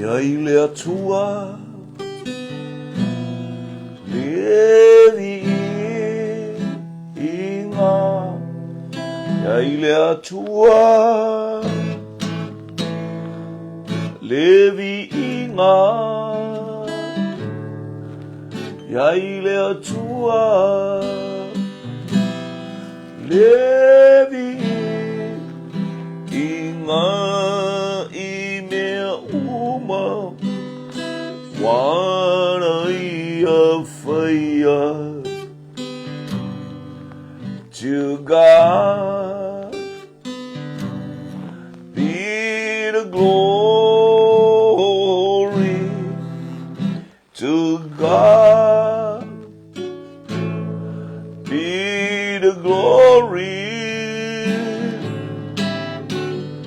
Iai le atua levi inga Iai le atua levi inga Iai le atua levi inga I mea uma wana ia whaia To God be the glory To God be the glory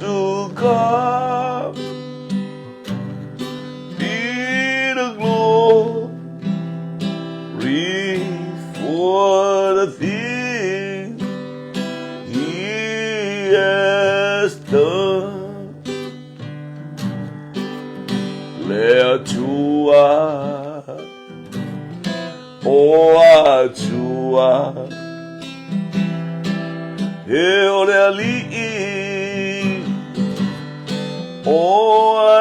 To God be the glory for the things He has done. Le atua, o atua, he ole ali'i, o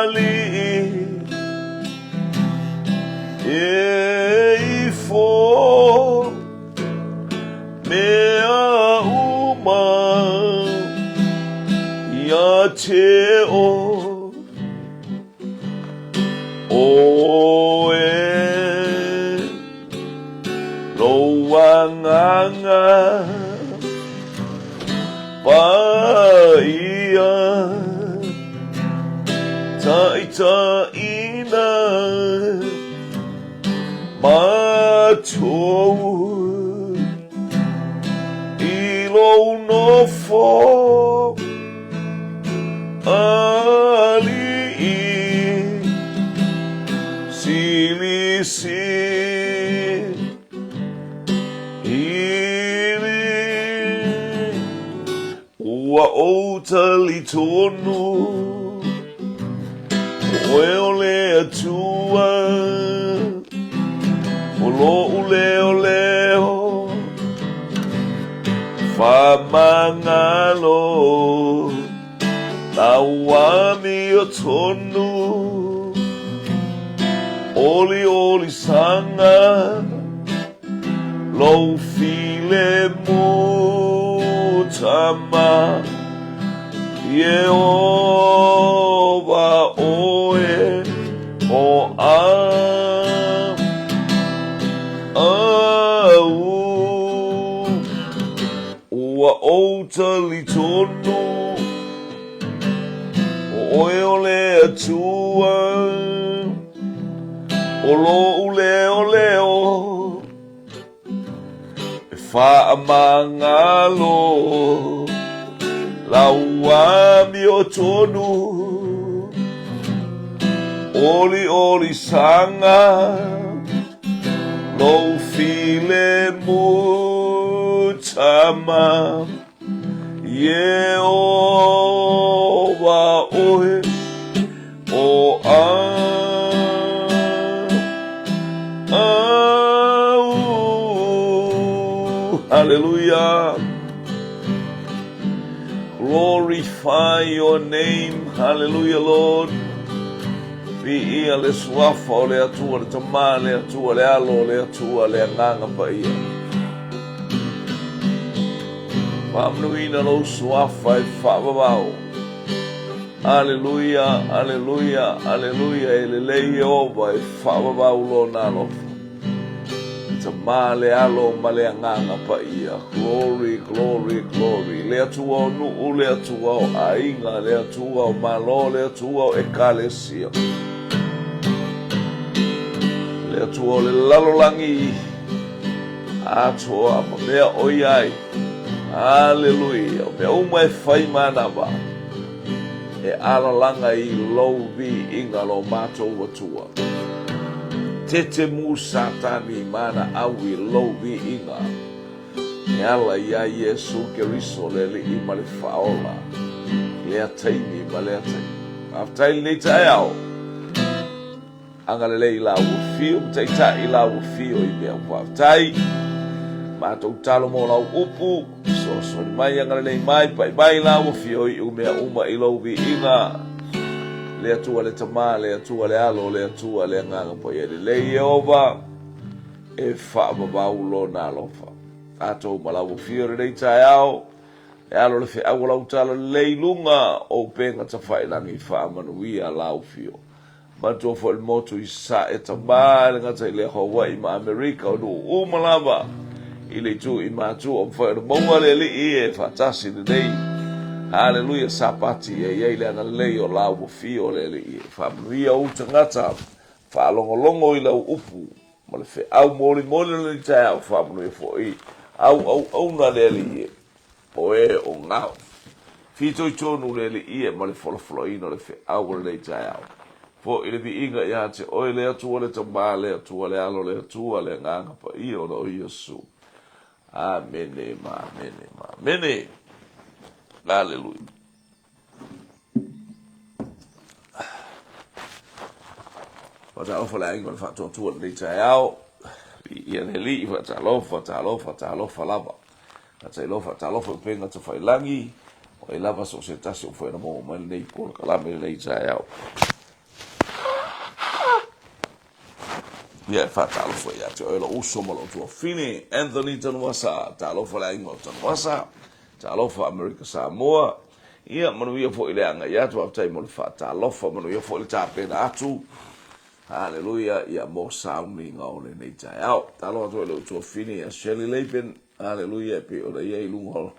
ali'i, e ifo, mea uma, ia te o loanganga paia taitaina matou ilo nofo ali'i silisi Ua o tali tonu Oe o le atua O lo leo leo Whamangalo Na wami o tonu Oli oli sanga Lo file mutama Yehova oe o Ua o tali tonu Oe o le atua O lo leo leo Whaamangalo Lauami o tonu Oli oli sanga Lo file mutama Yehova oe o Hallelujah. Glorify your name. Hallelujah, Lord. Fi'ia le suafa o le atua le tama le atua le alo le atua le anganga pa ia. Whamnuina lo suafa e whaavavau. Hallelujah, hallelujah, hallelujah. E le lei ova e whaavavau lo nalo. Male alo male anganga pa ia. Glory, glory, glory. Le atua o nuu, le atua o ainga, le atua o malo, le atua o ekalesia. Le atua o le lalolangi. Atoa ma mea oiai. Hallelujah. Mea uma e whai manava. E alalanga I louvi inga lo mātou watua. Tete mu satani mana awi louvi inga. E ala ia Yesu Keriso lele I male faola. Le ataini ma le ataini. Aftai le tai au. Angalele ila ufio, mtaita ila ufio ibe upatai. Mato utalo mo lau upu, so ni mai angalele mai, pai la ufio i umea uma ilo ubi inga. Le atua le tama, le atua le alo, le atua le nganga po ye le Yehova. E fa babau lo na lofa. Ato malau ufio re tai au. E alo le fe au lau tala leilunga o penga tawhai langi fa manuia lau ufio. Mato fo il moto i sa e tambale ngata i le Hawaii ma Amerika o nu umalava i le tu i matu o fo il monga le li i e fatasi de dei haleluya sapati e le ana le o la o fio le li i fa mria o ngata fa longo i la upu ma le fe au moli le tau fa mria fo i au na le li i o e o ngao fito i tonu le li i e ma le folo ino le fe au le tau po ile bi inga ya te o le atua le tamba le atua le alo le atua le nganga pa i o no Yesu. Amene ma amene ma amene. Hallelujah. Wata ofa la inga fa to to le tai au. I le li wata lofa lava. Wata lofa penga te fai langi. O e lava so se tasi o foi na mo mai nei por kala me le tai au. Yeah, fatalo foi ya te oilo uso malo tua fini Anthony Tanuasa talo fa la ingo Tanuasa talo fa America Samoa ia manuia fo ile anga ya tu aftai mo fa talo fa manuia fo ile tape na atu hallelujah ia mo sauni ngone nei tai au talo to ile tua fini ya Shelley Leipen hallelujah pe o ia ilungo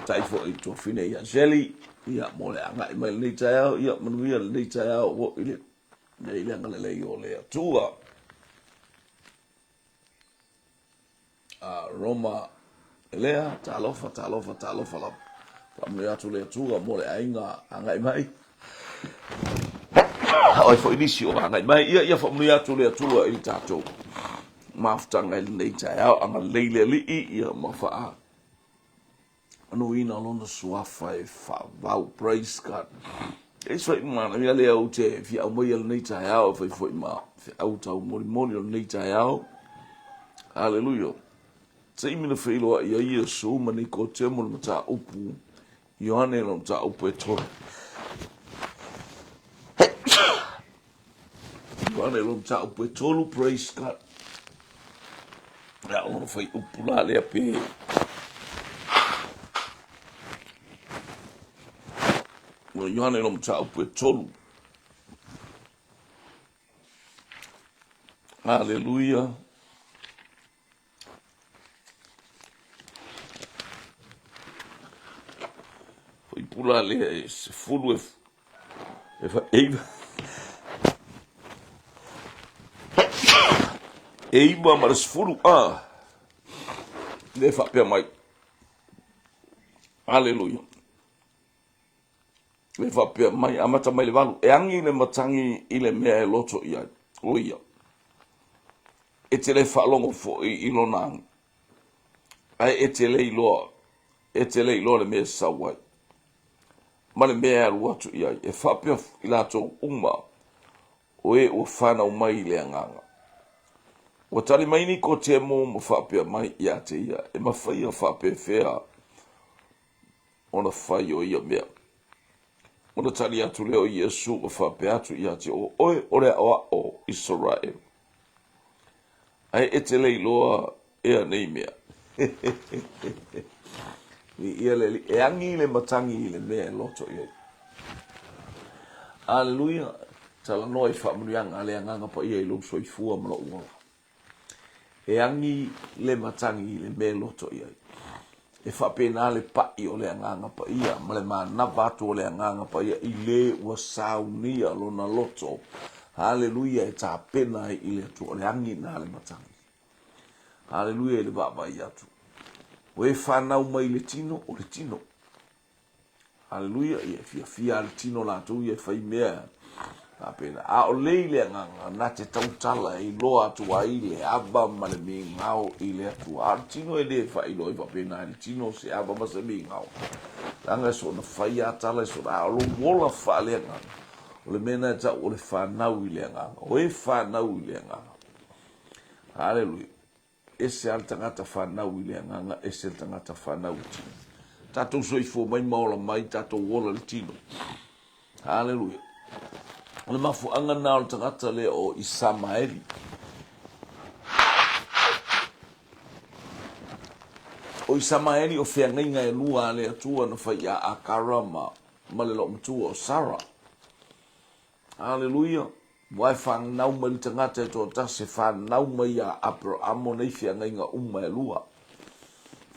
tai fo ile tua fini ya Shelley ia mole anga i mai nei tai au ia manuia nei tai au wo ile nei le anga le o le atua Roma elea talofa la manuia tu le atua mole ainga anga i mai oi fo inisio anga i mai ia fo manuia tu le atua i tato maftanga nei tai au anga leile li ia mafa anu ina lona suafa e fa vau praise God. It's right man, mi ale au te fi au mai al nei tai au foi ma fi au tau moli al nei tai au. Hallelujah. Sei mina feilo ia Yesu mani ko te mo mata upu. Yohane no mata upu e tore. Yohane no mata upu e tolu praise God. Ya ono foi upu la le ape. Yohane no mta upu tolu. Hallelujah. Foi pula le se fulu e fa eiba mas fulu le fa pe mai. Hallelujah. Le fa pe mai amata mai le valu e angi le matangi i le mea e loto ia oia e te le fa longo fo i lona ai e te le ilo le mea sawai ma le mea alua tu ia e fa pe i lato uma o e o fana o mai le anganga o tali mai ni ko te mo fa pe mai ia te ia e ma fa pe fea ona fai o ia mea Mona tali atu leo Yesu o whape atu i ati o oe ore o Israel. Ai ete lei loa ea nei mea. Ni ia le e angi le matangi le mea loto i. Hallelujah. Tala noi whamurianga le anganga pa ia i lo so i fua mano uola. E angi le matangi le mea loto i. E whapena le pai o le anganga pa ia, ma le mana vatu o le anganga pa ia, i le ua saunia lo na loto. Hallelujah, e tā pena i le atu o le angi na le matangi. Hallelujah, e le baba i atu. O e whanau mai le tino o le tino. Hallelujah, e fia le tino la tu, e whai mea. Tā pena. A o leile anganga, na te tautala i loa atua i le aba ma le mi ngau i le atua. A tino e le whai loi wapena, le tino se aba ma se mi ngau. langa so na fai atala so na lo mola fa lenga o le mena ta o le fa nau lenga o e fa nau lenga haleluya ese al tangata fa nau lenga ese tangata fa nau tato so i fo mai maola mai tato wola le tino haleluya o le mafu anga na o tangata le o Isamaeli o Isamaeli o fea ngai ngai lua le atua na fai a akarama ma le lo mtua o Sara. Haleluya. Wai fang nau mai tangata e tō tase wha nau mai a Abrahamo nei fea ngai ngā uma e lua.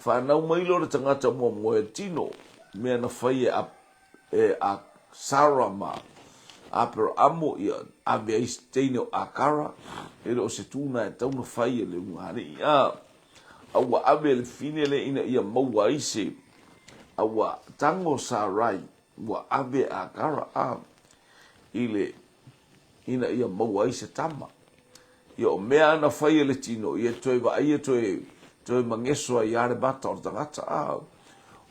Wha nau mai lo le tangata mua moe tino mea na fai a Sara ma Abrahamo ia abia isteine o akara ele o se tūna e tauna fai e le ungani ia. Awa abe le fine le ina ia maua ise awa tango Sarai wa abe akara a ile ina ia maua ise tama ia o mea na fai le tino ia toe wa ia toe mangeso ai are bata o tangata a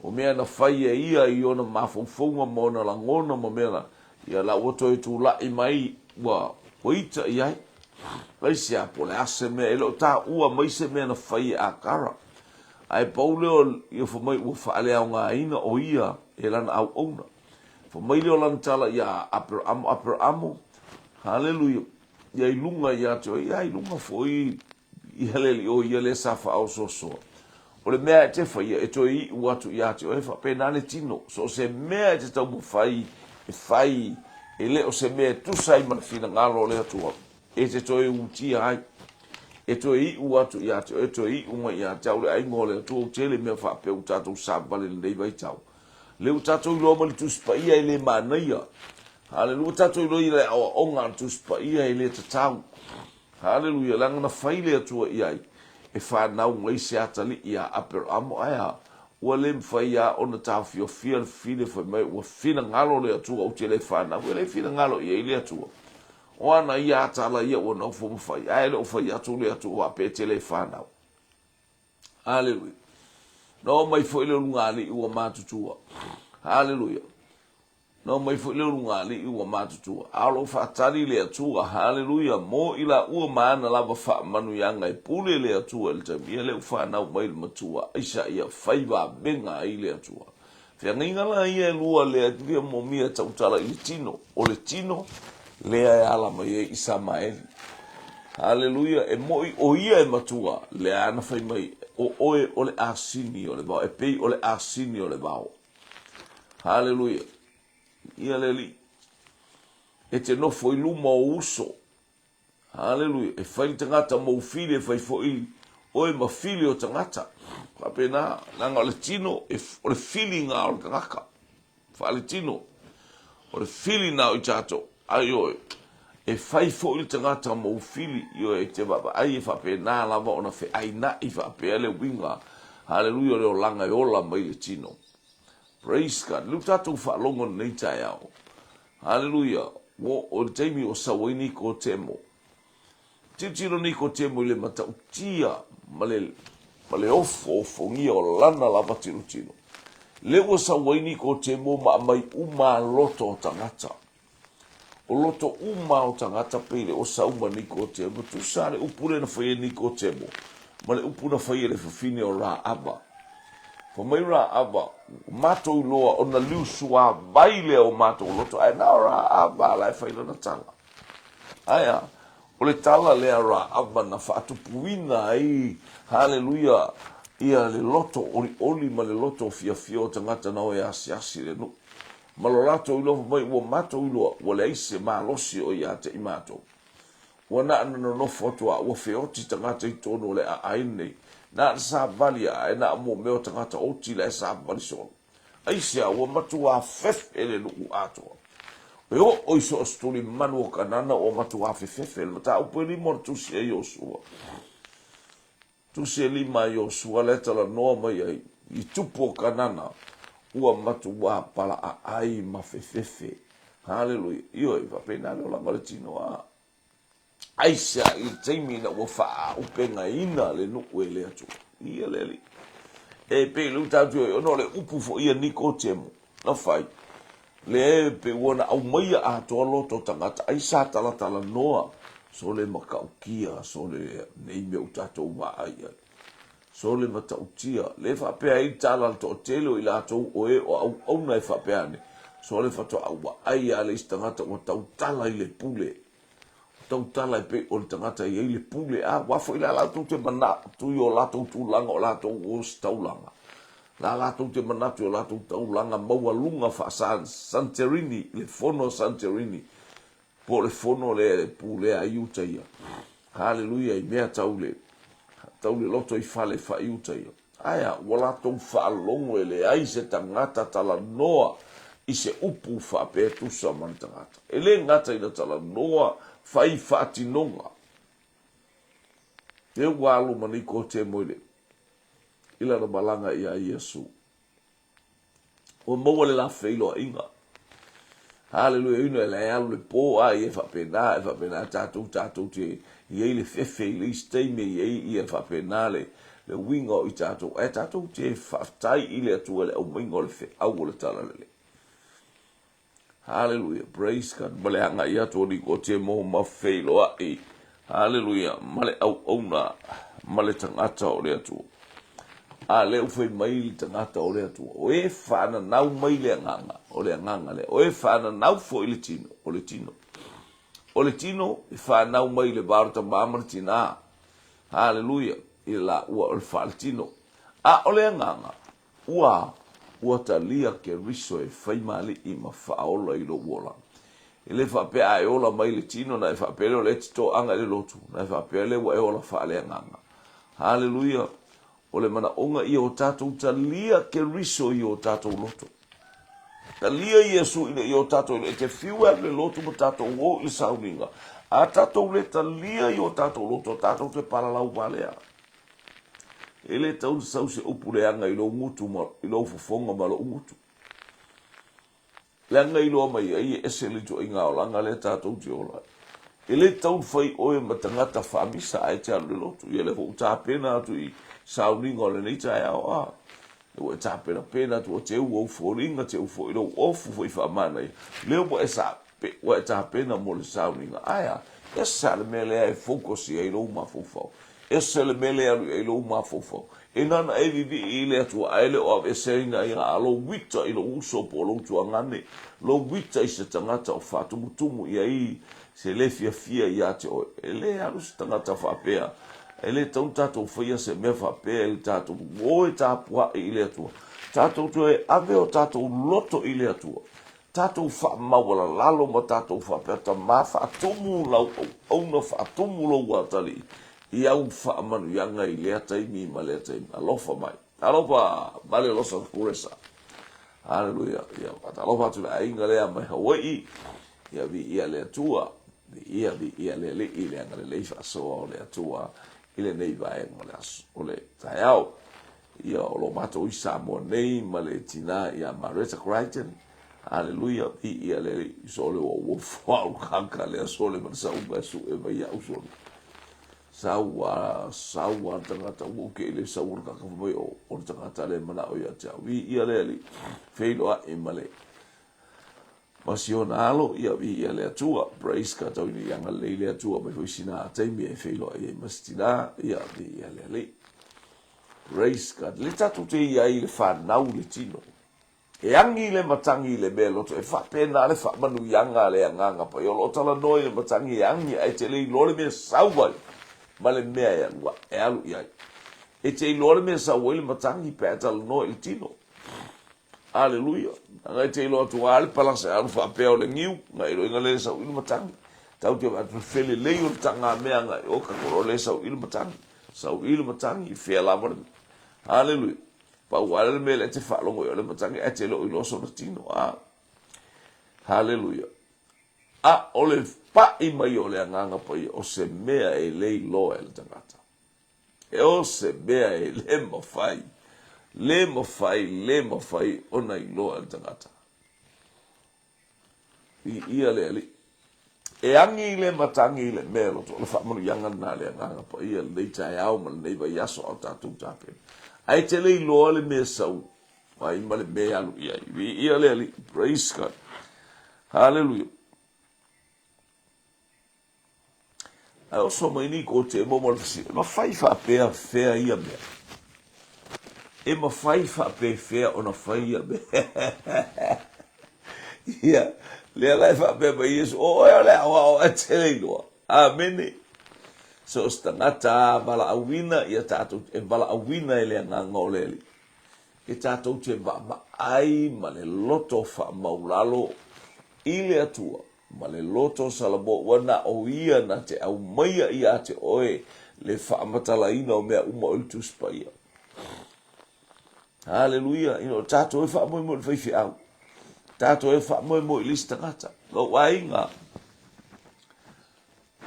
o mea na fai ia i ona mafonfonga mo na langona mo mea ia la woto e tu la i mai wa oita iai Laisi a pole ase mea elo ta ua maise mea na fai a kara. Ai pauleo i fo mai ua faale au ngā ina o ia e lana au ona. Fo mai leo lana tala ia Abrahamo. Hallelujah. Ia ilunga ia te o ia ilunga fo i heleli o ia le safa au soso. O le mea e te fai e to i watu ia te o e fa penale tino. So se mea e te tau mo fai e le o se mea tu sai mana fina ngalo le atua. E te toi utia ai. E toi i uatu ia te, e toi i unga ia te, aure ai ngole, tu o tele mea wha pe utatou sabale le nei vai tau. Le utatou i loma le tuspa ia i le manaia. Hallelujah, utatou i lo i le awa onga tuspa ia i le tatau. Hallelujah, langa na whaile atua ia i. E whanau ngai se atali ia Abrahamo aia. Ua le mwhai ia ona tau fio fia le fine whai mai, ua fina ngalo le atua o te le whanau, ua le fina ngalo ia i le atua. O ana ia atala ia o na fo mfai ai le o fai atu le atu o pe tele whanau. Hallelujah. No mai fo ile lunga ali ua matutua. Hallelujah. No mai fo ile lunga ali ua matutua. Alo fa tali le atu hallelujah mo ila ua mana lava fa manu yanga e pule le atu el tamia le whanau mai le matua. Aisha ia faiva benga ai le atu. Fia ngingala ia lua le atu mo mia tautala i tino o le tino lea e ala mai e Isamaeli. Hallelujah. E moi o ia e matua lea ana fai mai o oe o le asini o le bao. E pei o le asini o le bao. Hallelujah. Ia le li. E te no foi luma o uso. Hallelujah. E fai tangata mo fili e fai foi oe ma fili o tangata. Kapena nanga o le tino o le fili ngā o le tangaka. Fa le tino o le fili na o i tato. Ayo e fai fo il tangata mo fili yo e te baba ai fa pe na lava ona fe ai na i fa pe le winga hallelujah le langa e ola mai le tino praise God lu tatu fa longo nei tai ao hallelujah wo o taimi o sawaini ko temo titiro ni ko temo le mata utia male ofo ngia o lana lava tino le o sawaini ko temo ma mai uma loto tangata o loto uma o tangata pele o sauma ni ko temo tu sare upure na foi ni ko temo ma le upuna foi le fine o ra aba fo mai ra aba mato loa ona lusua baile o mato loto ai na ra aba la foi na tanga aya o le tala le ra aba na fa tu puina ai hallelujah ia le loto oli ma le loto fia tangata na o e asi le no malolato ilo mai wo mato ilo wo le ise ma losi o ia te imato wana no foto wa feoti tangata i tono le ai nei na sa valia e na mo me o tangata o ti le sa vali so ai sia wo matu a fef ele no ato o iso stoli manu kanana o matu a fef ele mata o peli mortu se yo so tu se li mai yo so le tala no mai ai i tupo kanana ua matu wa pala a ai mafefefe. Hallelujah. Io e va pena lo la malatino a. Aisha i taimi na wa fa upenga ina le nuku ele atu. Ia leli. E pe lu tatu e ono le upu fo ia Nikodemo. Na fai. Le pe wona au mai a tolo to tangata ai sa tala noa. So le makaukia, so le neime o tatou maai. So le matautia. Le fa pe ai tala to telo i latou o e o au na e fa pe ane. So le fa to au ai ale istangata o tau tala i le pule. Tau tala pe o le tangata i le pule a wafo i la latou te mana tu i o latou tu langa o latou o staulanga. La latou te mana tu o latou tau langa maua lunga fa Santerini, le fono Santerini. Po le fono le pule a iuta ia. Hallelujah, i mea tau le loto i fale fa iuta ia. Aya, wala tau fa longo ele ai se tangata tala noa i se upu fa pe tusa man tangata. Ele ngata ina tala noa fai fa atinonga. Te walu maniko te moile. Ila na malanga ia Yesu. O maua le la feilo a inga. Hallelujah, ino e le alu le po a i e whapena tātou te i le fefe i le isteime i e whapena le wingo i tātou. E tātou te whaftai i le atua le au mingo le fe au le tala le. Hallelujah, praise God. Male anga i ato ni ko te mo ma feilo a i. Hallelujah, male au na male tangata o le atua. A le ufei mai li tangata o le atua. O e whana nau mai le anganga. O le anganga le. O e whana nau fo i le tino. O le tino. O le tino, e whana nau mai le baruta mamara tina. Hallelujah. I la ua o le wha le tino. A o le anganga. Ua talia ke riso e whaimali i ma whaola i lo uola. I le whapea e ola mai le tino na e whapea leo le tito anga le lotu. Na e whapea leo e ola wha le anganga. Hallelujah. O le mana onga i o tātou talia ke riso i o tātou loto. Talia Yesu i o tātou le te whiua le loto ma tātou o i sauninga. A tātou le talia i o tātou loto, tātou te paralau walea. E le tau sau se upureanga i lo ngutu ma, i lo fufonga ma lo ngutu. Le anga i lo mai ai e se le jo inga o langa le tātou te ola. E le tau whai oe ma tangata whamisa ai te anu le loto. I le ho tāpena atu i sauninga o le neita e au a. E o e tāpena pena tu o te u au fōringa, te u fō i lo ofu fō i whamana i. Leo mo e sāpe, o e tāpena mo le sauninga. Aia, e sa le mele e fokosi e lo ma fōfau. E sa le mele e lo ma fōfau. E nana e vivi i le atua aile o ave seringa i a lo wita i lo uso po lo tua ngane. Lo wita i se tangata o whatumutumu i a i se le fia i a te o. E le alu se tangata whapea. E le tau tātou whaia se mea whapea i tātou. O e tāpua i le atua. Tātou tu e ave o tātou loto i le atua. Tātou whamawala lalo ma tātou whapea. Ta mā whaatumu lau au na whaatumu lau atali. I au whaamanu yanga i lea taimi ma lea taimi. Alofa mai. Alofa male losa kuresa. Hallelujah. Alofa tu la inga lea mai Hawaii. Ia vi ia lea tua. Ia vi ia lea le i lea ngale leifa soa o lea tua. Ile nei vai ma le aso. O le taiao. Ia o lo mato i Samoa nei ma le tina ia Mareta Crichton. Hallelujah. Ia le sole o wofau kanka le sole ma sa unga su e vai au sole. Sawa tangata uke le sawa ka ka foi o tangata le mana o ia tau ia le feilo a emale masionalo ia le atua praise ka tau ni yanga le atua mai foi sina taimi e feilo e mastina ia le praise ka le tatu te ia i le fa nau le tino e angi le matangi le belo to e fa pena le fa manu yanga le nganga pa yo lo tala noi le matangi angi ai te le lo le me sawa male mea e alua, e alu iai. E te iloa mea sa uele matangi pēta no il tino. Aleluia. Ngai te iloa tu ale palasa alu whapea o le ngiu, ngai ilo inga le sa uele matangi. Tau te watu fele lei o tanga mea ngai o kakoro le sa uele matangi. Sa uele matangi i whea lamare. Aleluia. Pa uale mea le te whalongo i ole matangi, e te ilo ilo so na tino. Hallelujah. Ole pa i mai o le anganga pa i o se mea e lei loa e le tangata. E o se mea e le mawhai. Le mawhai ona i loa e le tangata. Ia le ali. E angi le matangi le mea loto. Le whamanu yanga na le anganga pa i le nei tai au ma le nei vai aso au tātou tāpena. ai te le loa le mea sau ai ma le mea alu ia ia le ali praise God hallelujah ai o so mai ni ko te mo mo ma fai fa pe fea ia mea e ma fai fa pe fea ona fai ia mea ia le lai fa pe ba Yesu o le o te le loa amen so stangata bala awina ia tatu e bala awina ele nganga oleli e tatu te ba ai ma le loto fa maulalo ile atua ma le loto salabo wana o ia na te au maia ia te oe le fa matala ina o mea uma o tu spaia hallelujah tatu e fa mo fai fi au tatu e fa mo lista ngata lo wainga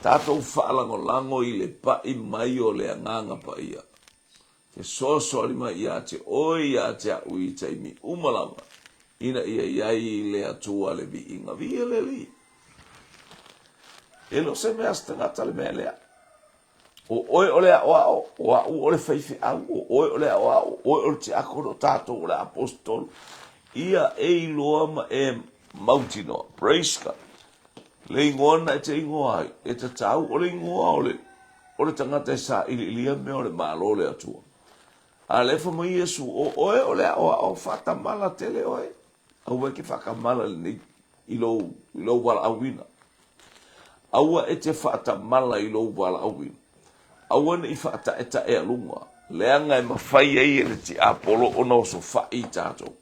tatou fa'alagolango i le pa'i mai o le agaga pa'ia te soso alima ia te oe ia te a'u i taimi uma lava ina ia iai i le atua le vi'iga via le li e lo se mea stagata le mea lea o oe o le a'oa'o o a'u o le faife'au o oe o le a'oa'o oe o le te ako no tatou o le apostolo ia e iloa ma e mautinoa praise God le ingoana e te ingoa ai, e te tau o le ingoa o le tangata e sa ilia me o le malo le atua. A le fa mai Yesu o oe o le o whatamala tele oe. Au e ki whakamala le ni i lo wala awina. Aua e te whatamala i lo wala awina. Aua ne i whata e ta e alunga. Leanga e mawhai e le ti apolo o no so whai tātou.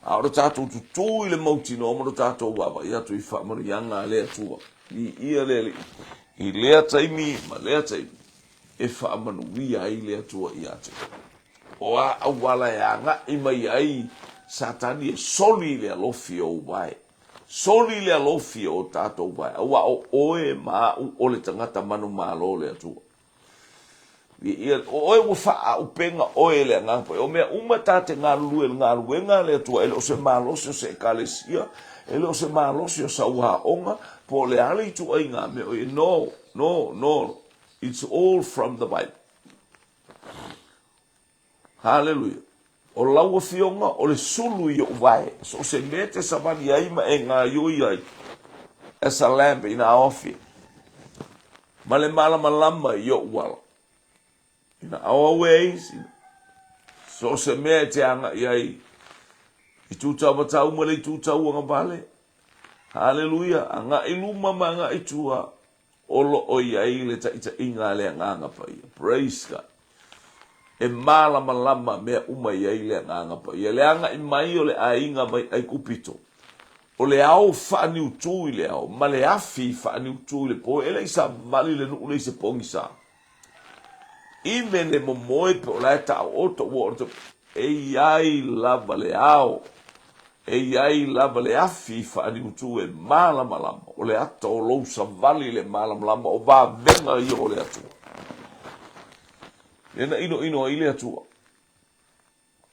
A ora tātou tutu i le mauti no amaro tātou wawa i atu i whaamari anga lea tua. I ia lele. I lea taimi, ma lea taimi. E whaamanu wia i lea tua i atu. O a awala e anga i mai ai satani e soli lea lofi o wai. Soli lea lofi o tātou wai. Awa o oe maa o le tangata manu maa lo lea tua. Oe o faa upenga oe le ngangpo o mea uma tate ngalu nga le tua ele o se malosi o se ekalesia ele o se malosi o sa uhaonga po le ale tu ai nga me oe no it's all from the Bible hallelujah o laua fionga o le sulu i o vai so se mete sabani ai ma e nga yoi ai as a lamp in our office ma le malama i o wala in our ways so se mea te anga iai i tūtau matau ma le i tūtau anga bale hallelujah anga iluma ma anga i tua olo o iai le taita inga le anga pa ia praise God e malama lama mea uma iai le anga pa ia le anga i mai o le a inga mai ai kupito o le au whaani utu i le au ma le afi whaani utu i le po ele isa mali le nuu le se pongi sa Even le momoe pe o lai ta oto wato e ai lava le ao e ai lava le afi fa ni utu e malama o le ato o lou savali le malama o va venga i o le atu nena ino i le atu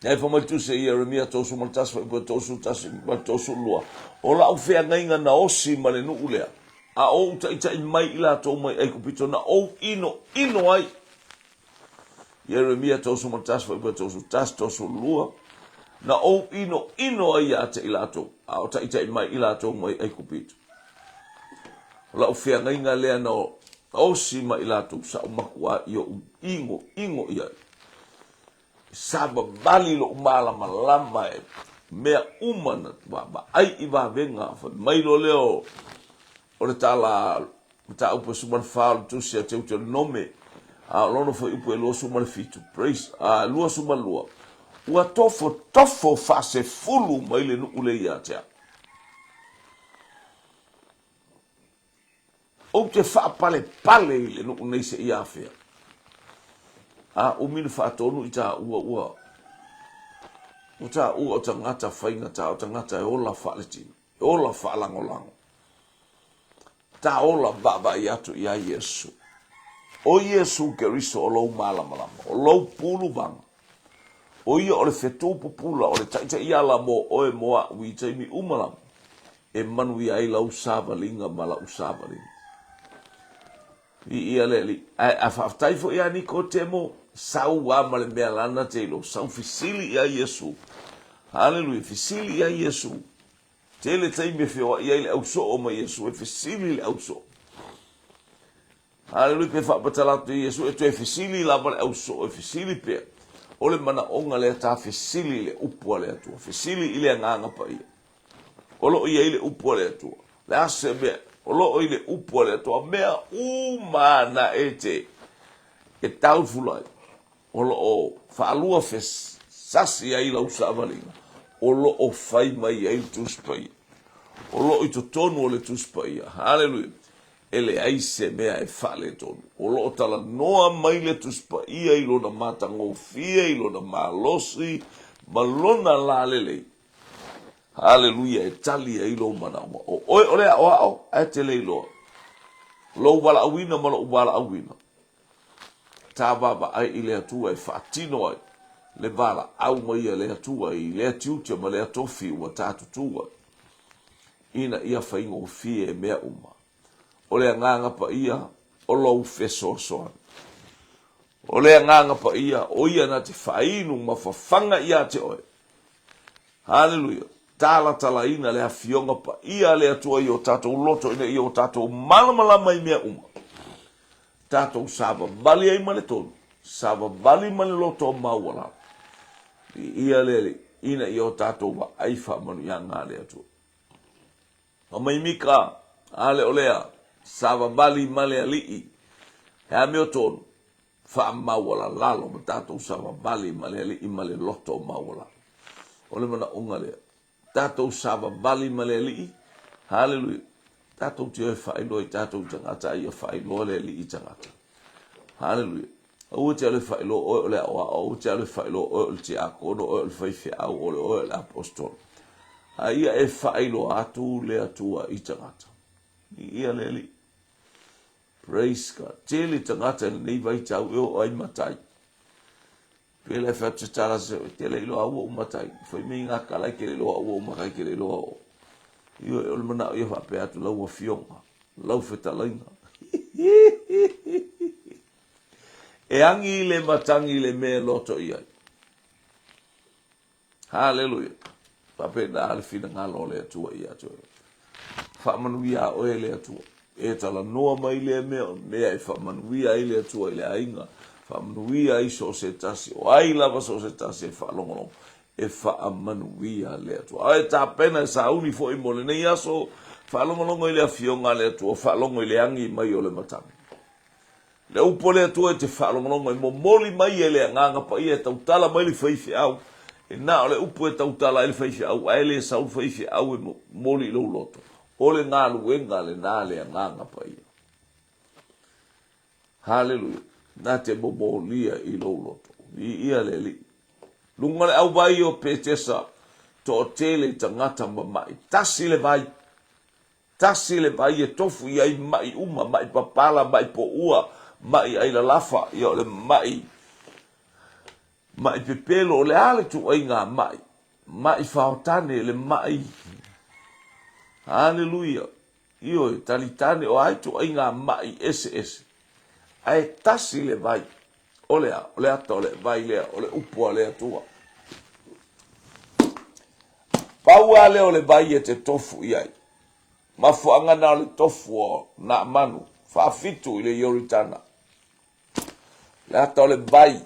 e fa mal tu se Jeremia to su maltas fa to su tas ma to su lua o la o fe nga na osi ma le nu lea a o ta i mai ila to mai e kupito na o ino ai Jeremia tosu matas fa tosu tas tosu lua na o ino ai ate ilato a o taita i mai ilato mai ai kupito la o fia nga lea no o si mai ilato sa o makua i o ingo ia saba bali lo malama lama e mea umana ba ai i va venga fa mai lo leo o le tala ta upo suman faal tu se te nome a lono foi upo e lo suma le fitu praise a lua suma lua ua tofo fa se fulu mai le nu ule ia tea o te fa pale le nu nei se ia fea a o minu fa tonu i ta ua o ta o tangata fainga ta o tangata e ola fa le tino e ola fa langolango ta ola baba i atu ia Yesu o Yesu Keriso o lou malama o lou pulu banga o ia o le fetu popula o le taita ia la mo oe moa ui taimi umalama e manu ia i lau savalinga ma lau savalinga ia le a whaftai fo ia ni ko te mo sau wa ma le mea lana te ilo sau fisili ia Yesu. Hallelujah, fisili ia Yesu. Te le taimi e whiwa ia le au so o ma Yesu e fisili le au so. Hallelujah, pe whapatala tu Yesu e tu e fisili la ma le au so e fisili pe. O le mana onga le ta fisili le upua le atua. Fisili ile nganga pa ia. O lo ia ile upua le atua. Le ase mea. O lo ile upua le atua. Mea umana e te. E tau fulai. O lo o whaalua fes. Sasi ai lau savalinga. O lo o whai mai ai tuspa ia. O lo i to tonu o le tuspa ia. Hallelujah. Ele aise mea e whale tonu. O lo o tala noa mai le tuspa ia ilo na matango fia, ilo na malosi, malona la lele. Hallelujah, e tali e ilo mana. O ole a oao, e te le ilo. Lo wala awina, malo wala awina. Tā baba ai i le atua e whaatino ai. Le wala au mai le atua i le atiutia ma le atofi ua tātutua. Ina ia whaingo fia e mea uma. O le nganga pa ia, o lou feso soan. O le nganga pa ia, o ia na te whainu ma whawhanga ia te oe. Hallelujah. Tala tala ina le awhionga pa ia le atua i o tātou loto ina i o tātou malamalama i mea uma. Tātou sāba bali ai male tonu. Sāba bali male loto mauala. Ia lele, ina i o tātou wa aifa manu ia ngā le atua. O mai mika, ale olea. Sava bali male alii. Hea meo tonu. Wha mawala lalo. Ma tātou sava bali male alii male loto mawala. Ole mana unga lea. Tātou sava bali male alii. Hallelujah. Tātou te oi whailo i tātou tangata. Ia whailo le alii tangata. Hallelujah. Au te ale whailo oi ole awa. Au te ale whailo oi ole te akono. Oi ole whaiwhi au. Ole oi ole apostol. Ia e whailo atu le atua i tangata. Ia le alii. Praise God. Tele tangata nei vai tau eo ai matai. Pele whatu tala se tele ilo awa o matai. Whai mi ngā kalai kere ilo awa o makai kere ilo awa. Io e olmana ia whape atu lau a fionga. Lau whetalainga. E angi le matangi le me loto iai. Hallelujah. Whape na ale fina ngalo le atua ia atua. Whamanuia oe le atua. E tala noa mai le mea e whamanuia i le atua i le ainga. Whamanuia i so se tasi. O ai lava so se tasi e whalongolong. E whamanuia le atua. Ai tā pena e sa uni fo i mole. Nei aso whalongolongo i le awhionga le atua. Whalongo i le angi mai o le matangi. Le upo le atua e te whalongolongo i mo moli mai e le anganga pa i e tautala mai le whaifi au. E nā o le upo e tautala e le whaifi au. Ai le sau whaifi au e moli lau loto. Ole ngā luenga le nā le nganga pa ia. Hallelujah. Nā te momolia i loloto. I ia le li. Lunga le au vai o petesa to o tele tangata mamai. Tasi le vai. Tasi le vai e tofu i ai mai uma, mai papala, mai po ua, mai ai la lafa, i o le mai. Mai pepelo o le ale tu ai ngā mai. Mai whaotane le mai. Hallelujah. Io talitane o ai tu ai ngā mai ese. Ai tasi le vai. Ole ata ole vai lea, ole upua lea tua. Paua le ole vai e te tofu iai. Mafuanga na ole tofu o na manu. Whaafitu i le yoritana. Le ata ole vai.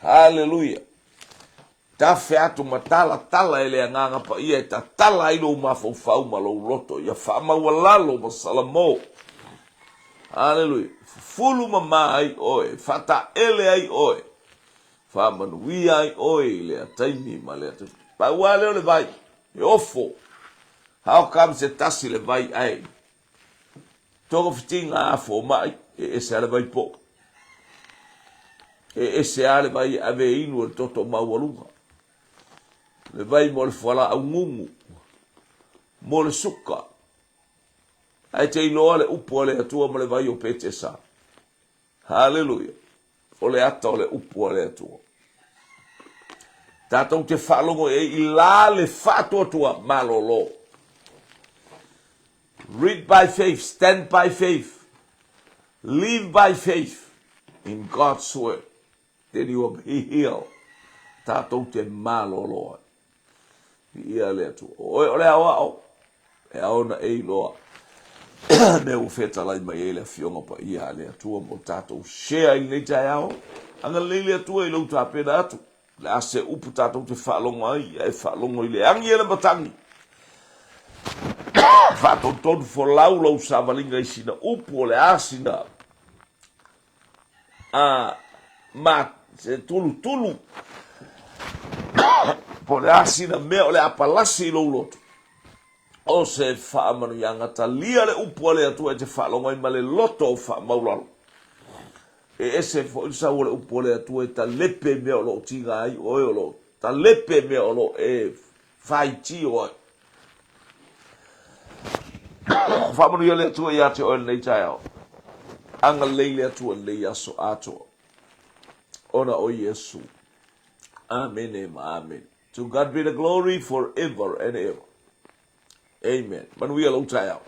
Hallelujah. Ta featu matala tala ele nganga pa ia ta tala ilo mafo fau malo loto ia fa mawalalo masalamo. Hallelujah. Fulu mama ai oe, fata ele ai oe. Fa manui ai oe le taimi male. Pa wale le vai. E ofo. How come se tasi le vai ai? Toko fitinga afo mai e se ale vai po. E se ale vai ave inu el toto mawalunga. Le vai mo le whala au ngungu. Mo le suka. Ai te inoa le upo le atua mo le vai o pete sa. Hallelujah. O le ata o le upo le atua. Tātou te whalongo e i la le whatua tua malolo. Read by faith, stand by faith. Live by faith in God's word. Then you will be healed. Tātou te māloloa. Ia lea tu. Oe o lea wao. E aona ei loa. Me u feta lai mai e lea fionga pa ia lea tua mo tātou share i nei tai ao. Anga lei lea tua i lau tāpena atu. Le ase upu tātou te whaalongo ai. E whaalongo i le angi e le matangi. Whātou tonu fo lau sa valinga i sina upu o le asina. Ma se tulu. Po le asina mea o le apalasi i lotu. O se whaamanu i angata lia le upu le atua e te whaalonga i ma le loto o whaamaularo. E ese fo isa o le upu le atua e ta lepe mea o lo tinga ai o e lo. Ta lepe mea o lo e whaiti o ai. Whaamanu i le atua i ate o nei tai au. Anga leile atua lei aso atoa. Ona o Yesu. Amen and amen. To God be the glory forever and ever. Amen. Manuia lau tai au.